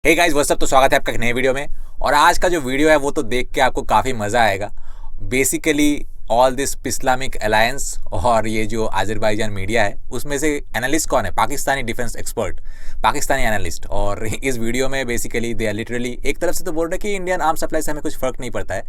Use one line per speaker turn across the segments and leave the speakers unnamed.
Hey guys what's up. तो स्वागत है आपका एक नए वीडियो में। और आज का जो वीडियो है वो तो देख के आपको काफ़ी मज़ा आएगा। Basically all this Islamic alliance और ये जो अजरबैजान मीडिया है उसमें से एनालिस्ट कौन है? Pakistani defence expert, Pakistani analyst. और इस वीडियो में बेसिकली दे आर लिटरली एक तरफ से तो बोल रहे हैं कि इंडियन आर्म सप्लाई से हमें कुछ फ़र्क नहीं पड़ता है,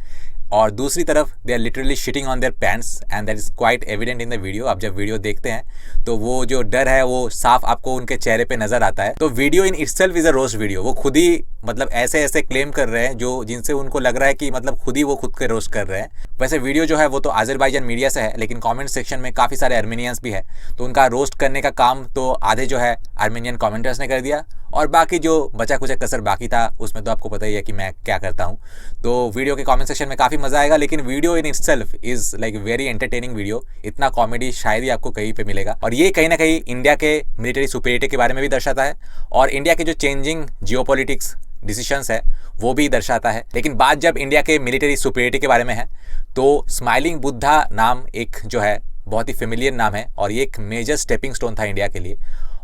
और दूसरी तरफ they are literally shitting on their pants and that is quite evident in the video. आप जब वीडियो देखते हैं तो वो जो डर है वो साफ आपको उनके चेहरे पे नज़र आता है। तो video in itself is a roast video. वो खुद ही मतलब ऐसे ऐसे क्लेम कर रहे हैं जो जिनसे उनको लग रहा है कि मतलब खुद ही वो खुद के रोस्ट कर रहे हैं। वैसे वीडियो जो है वो तो अजरबैजान मीडिया से है, लेकिन कमेंट सेक्शन में काफ़ी सारे आर्मेनियंस भी है, तो उनका रोस्ट करने का काम तो आधे जो है आर्मेनियन कमेंटर्स ने कर दिया, और बाकी जो बचा कुछ कसर बाकी था उसमें तो आपको पता ही है कि मैं क्या करता हूँ। तो वीडियो के कमेंट सेक्शन में काफ़ी मज़ा आएगा, लेकिन video in itself is like very entertaining video. इतना कॉमेडी शायद ही आपको कहीं पे मिलेगा, और ये कहीं ना कहीं इंडिया के मिलिट्री सुपीरियरिटी के बारे में भी दर्शाता है, और इंडिया के जो चेंजिंग जियोपॉलिटिक्स डिसीशंस है वो भी दर्शाता है। लेकिन बात जब इंडिया के मिलिट्री सुपीरियरिटी के बारे में है तो स्माइलिंग बुद्धा नाम एक जो है बहुत ही फेमिलियर नाम है, और ये एक मेजर स्टेपिंग स्टोन था इंडिया के लिए।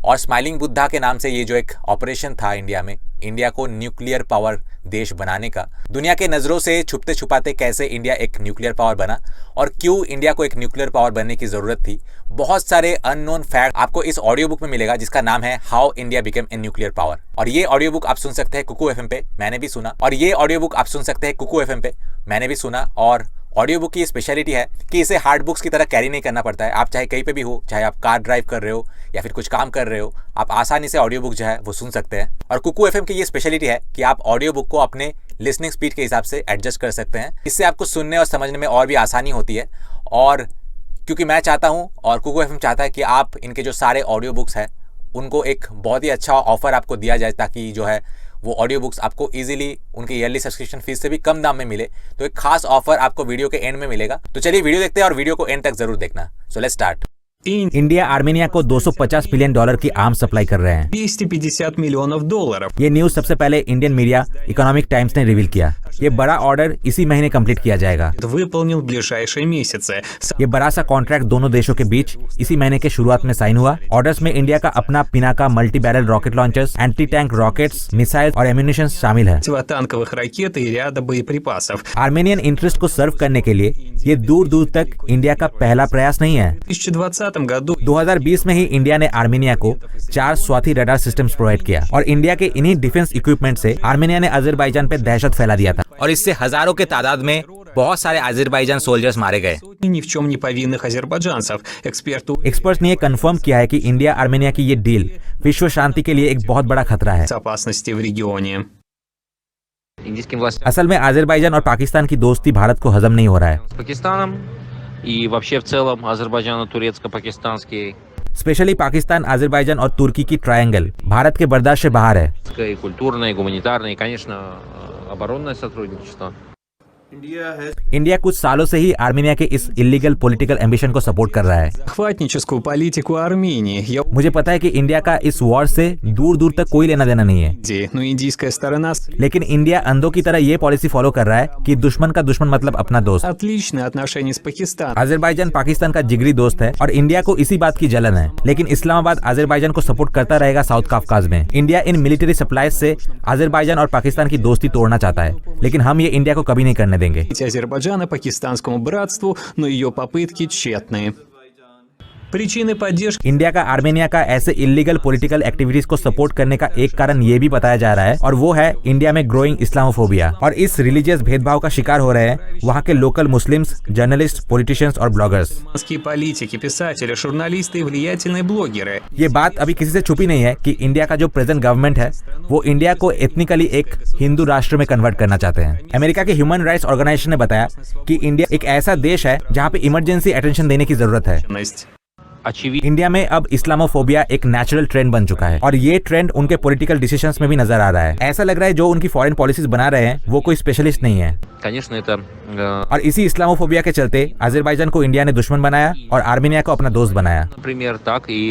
और स्माइलिंग बुद्धा के नाम से ये जो एक ऑपरेशन था इंडिया में, इंडिया को न्यूक्लियर पावर देश बनाने का, दुनिया के नज़रों से छुपते छुपाते कैसे इंडिया एक न्यूक्लियर पावर बना और क्यों इंडिया को एक न्यूक्लियर पावर बनने की ज़रूरत थी, बहुत सारे अननोन फैक्ट आपको इस ऑडियो बुक में मिलेगा जिसका नाम है how India became a nuclear power. और ये ऑडियो बुक आप सुन सकते हैं कुकू एफएम पे, मैंने भी सुना। और ये ऑडियो बुक आप सुन सकते हैं कुकू एफएम पे, मैंने भी सुना। और ऑडियो बुक की ये स्पेशलिटी है कि इसे हार्ड बुक्स की तरह कैरी नहीं करना पड़ता है। आप चाहे कहीं पे भी हो, चाहे आप कार ड्राइव कर रहे हो या फिर कुछ काम कर रहे हो, आप आसानी से ऑडियो बुक जो है वो सुन सकते हैं। और कुकू एफएम की ये स्पेशलिटी है कि आप ऑडियो बुक को अपने लिसनिंग स्पीड के हिसाब से एडजस्ट कर सकते हैं। इससे आपको सुनने और समझने में और भी आसानी होती है। और क्योंकि मैं चाहता हूँ और कुकू एफएम चाहता है कि आप इनके जो सारे ऑडियो बुक्स हैं उनको एक बहुत ही अच्छा ऑफर आपको दिया जाए, ताकि जो है वो ऑडियो बुक्स आपको इजीली उनके ईयरली सब्सक्रिप्शन फीस से भी कम दाम में मिले। तो एक खास ऑफर आपको वीडियो के एंड में मिलेगा। तो चलिए वीडियो देखते हैं और वीडियो को एंड तक जरूर देखना। So let's start.
India Armenia को $250 बिलियन की आर्म्स सप्लाई कर रहे हैं।
250 मиллионов долларов।
ये न्यूज सबसे पहले इंडियन मीडिया इकोनॉमिक टाइम्स ने रिवील किया। ये बड़ा ऑर्डर इसी महीने कंप्लीट किया जाएगा।
Выполнил в ближайшие месяцы।
ये बड़ा सा कॉन्ट्रैक्ट दोनों देशों के बीच इसी महीने के शुरुआत में साइन हुआ। ऑर्डर्स में इंडिया का अपना Pinaka multi barrel rocket launchers, anti tank rockets, missile और एम्यूनिशन शामिल है।
Противотанковых ракет и ряда बोयप्रипасов।
आर्मेनियन इंटरेस्ट को सर्व करने के लिए ये दूर दूर तक इंडिया का पहला प्रयास नहीं है।
В 2020 году
2020 में ही इंडिया ने आर्मेनिया को 4 स्वाति रडार सिस्टम्स प्रोवाइड किया, और इंडिया के इन्हीं डिफेंस इक्विपमेंट से आर्मेनिया ने अजरबैजान पे दहशत फैला दिया था,
और इससे हजारों के तादाद में बहुत सारे अजरबैजान सोल्जर्स मारे गए।
ни в чем не повинных азербайджанцев।
एक्सपर्ट्स ने ये कंफर्म किया है कि इंडिया आर्मेनिया की ये डील विश्व शांति के लिए एक बहुत बड़ा खतरा है।
Безопасности в регионе।
असल में अजरबैजान और पाकिस्तान की दोस्ती भारत को हजम नहीं हो रहा है।
с Пакистаном и вообще в целом азербайджано-турецко-пакистанский
स्पेशली पाकिस्तान, अजरबैजान और तुर्की की ट्रायंगल भारत के बर्दाश्त से बाहर है।
и культурное, и гуманитарное, и, конечно, оборонное сотрудничество.
इंडिया कुछ सालों से ही आर्मेनिया के इस इलीगल पॉलिटिकल एम्बिशन को सपोर्ट कर रहा है।
Захватническую политику Армении. Я
मुझे पता है कि इंडिया का इस वॉर से दूर दूर तक कोई लेना देना नहीं है,
но индийская सторона
लेकिन इंडिया अंधों की तरह ये पॉलिसी फॉलो कर रहा है कि दुश्मन का दुश्मन मतलब अपना दोस्त।
отличные отношения с Пакистаном।
अजरबैजान पाकिस्तान का जिगरी दोस्त है और इंडिया को इसी बात की जलन है, लेकिन इस्लामाबाद अजरबैजान को सपोर्ट करता रहेगा साउथ काफकाज में। इंडिया इन मिलिट्री सप्लाईज से अजरबैजान और पाकिस्तान की दोस्ती तोड़ना चाहता है, लेकिन हम ये इंडिया को कभी नहीं करने देंगे।
Азербайджана пакистанскому братству, но ее попытки тщетные. Причины поддержки
इंडिया का आर्मेनिया का ऐसे इलीगल पॉलिटिकल एक्टिविटीज को सपोर्ट करने का एक कारण ये भी बताया जा रहा है, और वो है इंडिया में ग्रोइंग इस्लामोफोबिया। और इस रिलीजियस भेदभाव का शिकार हो रहे हैं वहाँ के लोकल मुस्लिम्स, जर्नलिस्ट, पॉलिटिशियंस और ब्लॉगर्स।
политики, писатели, журналисты и влиятельные блогеры.
ये बात अभी किसी से छुपी नहीं है कि इंडिया का जो प्रेजेंट गवर्नमेंट है वो इंडिया को एथनिकली एक हिंदू राष्ट्र में कन्वर्ट करना चाहते हैं। अमेरिका के ह्यूमन राइट्स ऑर्गेनाइजेशन ने बताया कि इंडिया एक ऐसा देश है जहाँ पे इमरजेंसी अटेंशन देने की जरूरत है।
Очевидно,
इंडिया में अब इस्लामोफोबिया एक नेचुरल ट्रेंड बन चुका है, और ये ट्रेंड उनके पॉलिटिकल डिसीजंस में भी नजर आ रहा है। ऐसा लग रहा है जो उनकी फॉरेन पॉलिसीज बना रहे हैं वो कोई स्पेशलिस्ट नहीं है।
конечно, это
और इसी इस्लामोफोबिया के चलते अजरबैजान को इंडिया ने दुश्मन बनाया और आर्मेनिया को अपना दोस्त बनाया।
например, так и,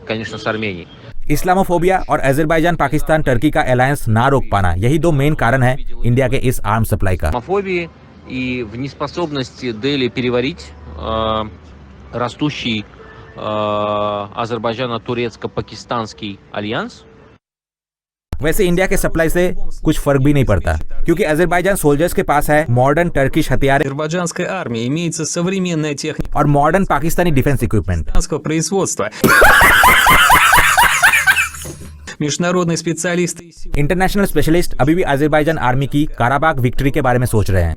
конечно, с Арменией.
इस्लामोफोबिया और अजरबैजान, पाकिस्तान, टर्की का अलायंस ना रोक पाना, यही दो मेन कारण है इंडिया के इस आर्म सप्लाई का।
Гомофобии и в неспособности Дели переварить растущий азербайджано-турецко-пакистанский альянс.
वैसे इंडिया के सप्लाई से कुछ फर्क भी नहीं पड़ता, क्योंकि अजरबैजान सोल्जर्स के पास है मॉडर्न टर्किश हथियार
азербайджанской армии имеется современная техника
और modern Pakistani defence equipment.
производства. Международные специалисты и силы
international specialist अभी भी अजरबैजान आर्मी की काराबाग विक्ट्री के बारे में सोच रहे हैं।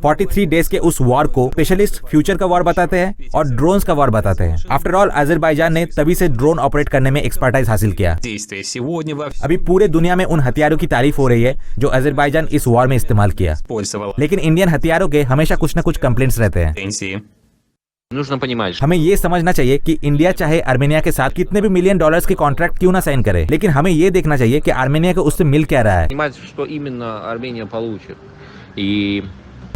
43 डेज के उस वॉर को स्पेशलिस्ट फ्यूचर का वॉर बताते हैं और ड्रोन्स का वॉर बताते हैं। आफ्टर ऑल अजरबैजान ने तभी से ड्रोन ऑपरेट करने में एक्सपर्टाइज हासिल किया।
действия сегодня во
अभी पूरे दुनिया में उन हथियारों की तारीफ हो रही है जो अजरबैजान इस वॉर में इस्तेमाल किया,
использовал
लेकिन इंडियन हथियारों के हमेशा कुछ न कुछ कंप्लेंट्स रहते हैं।
пенсии.
Нужно понимать, что
हमें ये समझना चाहिए कि इंडिया चाहे आर्मेनिया के साथ कितने भी $1 मिलियन के कॉन्ट्रैक्ट क्यों ना साइन करे, लेकिन हमें ये देखना चाहिए कि आर्मेनिया को उससे मिल क्या रहा है।
что именно Армения получит. И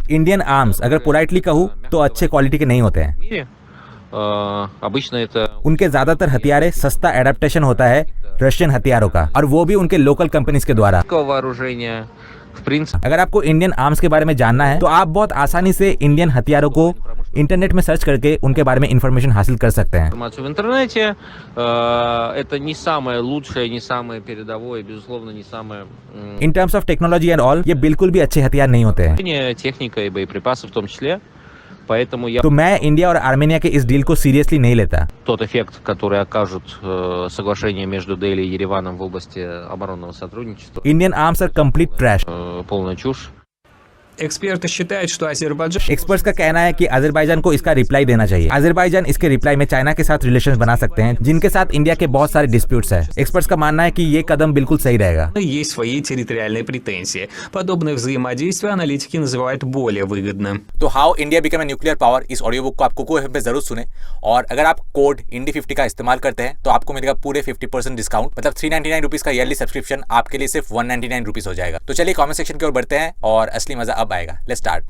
इंडियन आर्म्स अगर पोलाइटली कहूँ तो अच्छे क्वालिटी के नहीं होते हैं।
в мире обычно это
उनके ज्यादातर हथियारे सस्ता एडेप्टेशन होता है रशियन हथियारों का, और वो भी उनके लोकल कंपनीज के द्वारा।
вооружение. В принципе,
अगर आपको इंडियन आर्म्स के बारे में जानना है तो आप बहुत आसानी से इंडियन हथियारों को इंटरनेट में सर्च करके उनके बारे में इंफॉर्मेशन हासिल कर सकते हैं।
информацию в интернете это не самое лучшее, не самое передовое, безусловно, не самое
in terms of technology and all ये बिल्कुल भी अच्छे हथियार नहीं होते हैं।
техника и боеприпасы в том числе. Поэтому я
तो मैं इंडिया और आर्मेनिया के इस डील को सीरियसली नहीं लेता।
тот эффект, который окажут соглашение между Дели и Ереваном в области оборонного сотрудничества,
Indian arms are complete trash.
полная чушь.
Эксперты считают, что Азербайджан
experts का कहना है कि अजरबैजान को इसका रिप्लाई देना चाहिए। अजरबैजान इसके रिप्लाई में चाइना के साथ रिलेशंस बना सकते हैं, जिनके साथ इंडिया के बहुत सारे डिस्प्यूट्स हैं। एक्सपर्ट्स का मानना है कि ये कदम बिल्कुल सही रहेगा।
есть свои территориальные претензии. Подобное взаимодействие аналитики называют более выгодным.
तो how India become a nuclear power, इस ऑडियो बुक को आप कुकू एफएम पे जरूर सुने, और अगर आप कोड इंडी50 का इस्तेमाल करते हैं तो आपको मिलेगा पूरे 50% डिस्काउंट, मतलब 399 रुपीज का ईयरली सब्सक्रिप्शन आपके लिए सिर्फ 199 रुपीज हो जाएगा। तो चलिए कमेंट सेक्शन की ओर बढ़ते हैं और असली मजा अब आएगा। Let's start.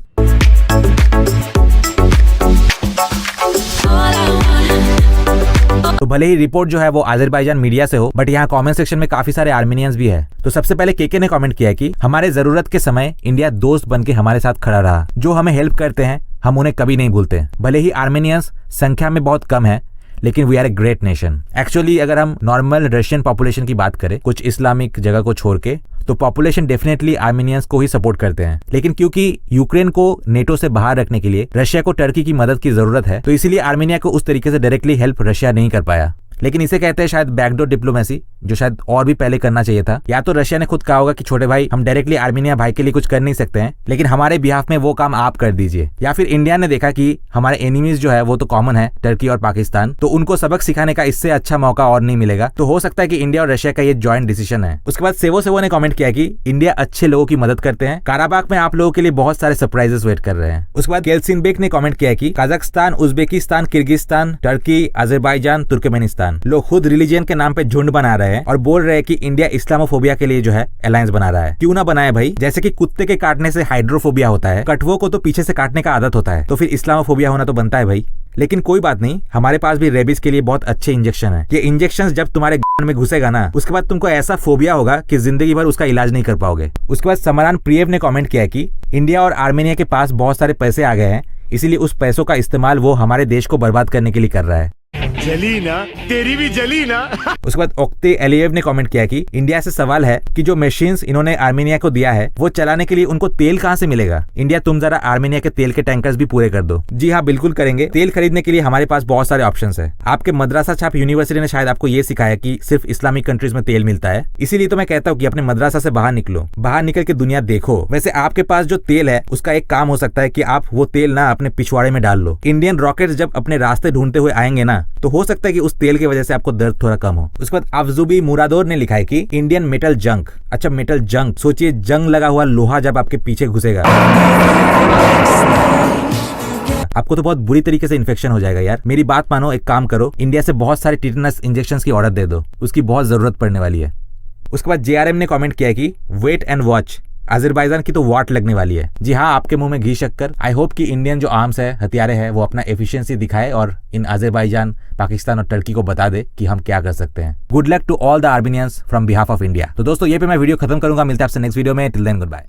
तो भले ही रिपोर्ट जो है वो अजरबैजान मीडिया से हो, बट यहाँ कमेंट सेक्शन में काफी सारे आर्मेनियंस भी है। तो सबसे पहले केके ने कमेंट किया कि हमारे जरूरत के समय इंडिया दोस्त बन के हमारे साथ खड़ा रहा। जो हमें हेल्प करते हैं हम उन्हें कभी नहीं भूलते। भले ही आर्मेनियंस संख्या में बहुत कम है, लेकिन we are a great nation. Actually अगर हम नॉर्मल रशियन पॉपुलेशन की बात करें, कुछ इस्लामिक जगह को छोड़ के, तो पॉपुलेशन डेफिनेटली आर्मेनियंस को ही सपोर्ट करते हैं। लेकिन क्योंकि यूक्रेन को नेटो से बाहर रखने के लिए रशिया को टर्की की मदद की जरूरत है, तो इसीलिए आर्मेनिया को उस तरीके से डायरेक्टली हेल्प रशिया नहीं कर पाया। लेकिन इसे कहते हैं शायद बैकडोर डिप्लोमेसी, जो शायद और भी पहले करना चाहिए था। या तो रशिया ने खुद कहा होगा कि छोटे भाई हम डायरेक्टली आर्मेनिया भाई के लिए कुछ कर नहीं सकते हैं, लेकिन हमारे बिहाफ में वो काम आप कर दीजिए। या फिर इंडिया ने देखा कि हमारे एनिमीज जो है वो तो कॉमन है, टर्की और पाकिस्तान, तो उनको सबक सिखाने का इससे अच्छा मौका और नहीं मिलेगा। तो हो सकता है कि इंडिया और रशिया का ये ज्वाइंट डिसीजन है। उसके बाद सेवो ने कमेंट किया कि इंडिया अच्छे लोगों की मदद करते हैं, काराबाग में आप लोगों के लिए बहुत सारे सरप्राइजेस वेट कर रहे हैं। उसके बाद केल्सिनबेक ने कमेंट किया कि Kazakhstan, Uzbekistan, Kyrgyzstan, Turkey, Azerbaijan, Turkmenistan लोग खुद रिलीजन के नाम पे झुंड बना रहे हैं और बोल रहे हैं कि इंडिया इस्लामोफोबिया के लिए जो है अलायंस बना रहा है। क्यों ना बनाए भाई? जैसे कि कुत्ते के काटने से हाइड्रोफोबिया होता है, कटवों को तो पीछे से काटने का आदत होता है, तो फिर इस्लामोफोबिया होना तो बनता है भाई। लेकिन कोई बात नहीं, हमारे पास भी रेबीज के लिए बहुत अच्छे इंजेक्शन है। ये इंजेक्शन जब तुम्हारे में घुसेगा ना, उसके बाद तुमको ऐसा फोबिया होगा कि जिंदगी भर उसका इलाज नहीं कर पाओगे। उसके बाद समरान प्रियव ने कमेंट किया कि इंडिया और आर्मेनिया के पास बहुत सारे पैसे आ गए हैं, इसीलिए उस पैसों का इस्तेमाल वो हमारे देश को बर्बाद करने के लिए कर रहा है।
जली ना, तेरी भी जली ना।
उसके बाद ओक्ते एलियव ने कमेंट किया कि इंडिया से सवाल है कि जो मशीन्स इन्होंने आर्मेनिया को दिया है वो चलाने के लिए उनको तेल कहाँ से मिलेगा? इंडिया तुम जरा आर्मेनिया के तेल के टैंकर्स भी पूरे कर दो। जी हाँ, बिल्कुल करेंगे। तेल खरीदने के लिए हमारे पास बहुत सारे ऑप्शंस है। आपके मद्रासा छाप यूनिवर्सिटी ने शायद आपको ये सिखाया कि सिर्फ इस्लामिक कंट्रीज में तेल मिलता है, इसीलिए तो मैं कहता हूँ कि अपने मद्रासा से बाहर निकलो, बाहर निकल के दुनिया देखो। वैसे आपके पास जो तेल है उसका एक काम हो सकता है कि आप वो तेल ना अपने पिछवाड़े में डाल लो। इंडियन रॉकेट्स जब अपने रास्ते ढूंढते हुए आएंगे ना, तो हो सकता है कि उस तेल की वजह से आपको दर्द थोड़ा कम हो। उसके बाद अफजुबी मुरादोर ने लिखा है कि इंडियन मेटल जंक। अच्छा, मेटल जंक, सोचिए जंग लगा हुआ लोहा जब आपके पीछे घुसेगा आपको तो बहुत बुरी तरीके से इन्फेक्शन हो जाएगा यार। मेरी बात मानो, एक काम करो, इंडिया से बहुत सारे टिटेनस इंजेक्शंस की ऑर्डर दे दो, उसकी बहुत जरूरत पड़ने वाली है। उसके बाद जेआरएम ने कमेंट किया कि वेट एंड वॉच, अजरबैजान की तो वाट लगने वाली है। जी हाँ, आपके मुंह में घी शक्कर। आई होप कि इंडियन जो आर्म्स है, हथियारे हैं, वो अपना एफिशिएंसी दिखाए और इन अजरबैजान, पाकिस्तान और टर्की को बता दे कि हम क्या कर सकते हैं। Good luck to all the Armenians from behalf of India. तो दोस्तों, ये पे मैं वीडियो खत्म करूंगा। मिलते हैं आपसे नेक्स्ट वीडियो में। Till then, good bye.